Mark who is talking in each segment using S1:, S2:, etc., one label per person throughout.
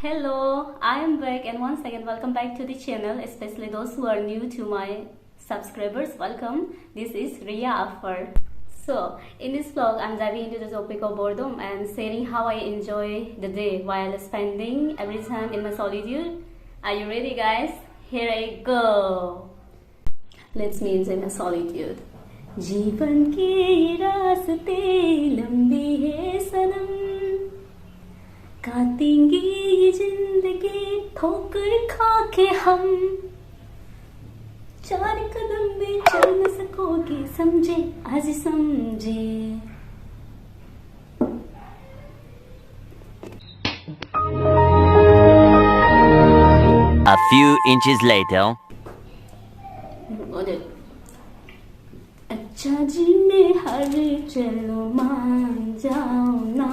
S1: Hello, I am back and once again welcome back to the channel, especially those who are new to my subscribers. Welcome, this is Ria Afar. So, in this vlog, I'm diving into the topic of boredom and sharing how I enjoy the day while spending every time in my solitude. Are you ready, guys? Here I go. Let's me enjoy my solitude. जीवन के रास्ते लंबी है सनम, काटेंगे ये जिंदगी ठोकर खा के हम, चार कदम में चल न सकोगे समझे आज समझे.
S2: A few inches later.
S1: अच्छा जी में हर चलो मान जाओ ना.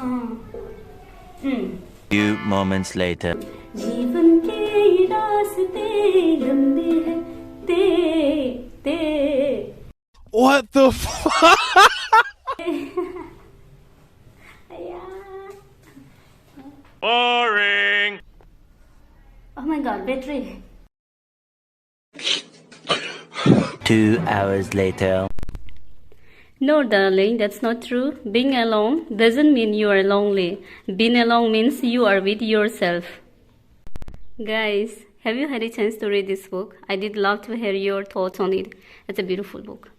S2: Few moments later.
S1: जीवन के रास्ते लंबे हैं ते.
S3: What the fuck? Boring.
S1: Oh my god, battery.
S2: 2 hours later.
S1: No, darling, that's not true. Being alone doesn't mean you are lonely. Being alone means you are with yourself. Guys, have you had a chance to read this book? I did love to hear your thoughts on it. It's a beautiful book.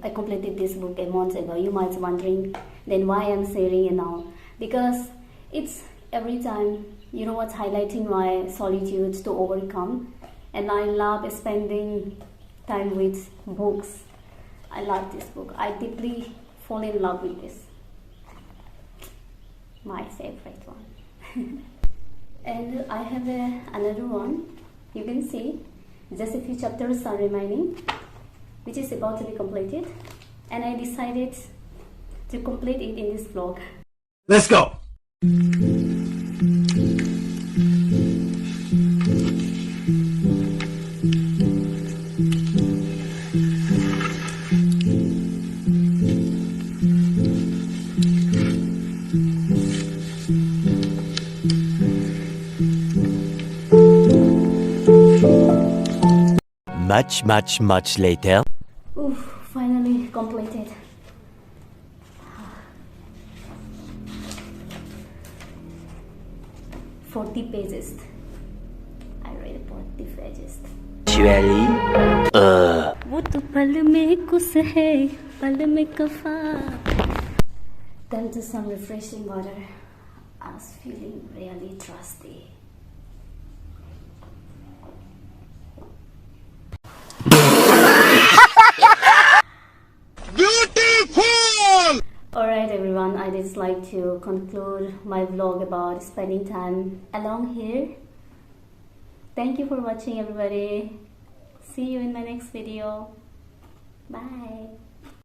S1: I completed this book a month ago. You might be wondering then why I'm sharing it now. Because it's every time, you know what's highlighting my solitude to overcome. And I love spending time with books. I love this book. I deeply fall in love with this. My favorite one. And I have another one. You can see just a few chapters are remaining, which is about to be completed. And I decided to complete it in this vlog.
S3: Let's go.
S2: Much later.
S1: Oof, finally completed. 40 pages. I read 40 pages.
S2: Surely.
S1: वो तो पल में कुछ है, पल में कफा. Then to some refreshing water. I was feeling really thirsty.
S3: Beautiful!
S1: Alright everyone, I just like to conclude my vlog about spending time alone here. Thank you for watching everybody. See you in my next video. Bye.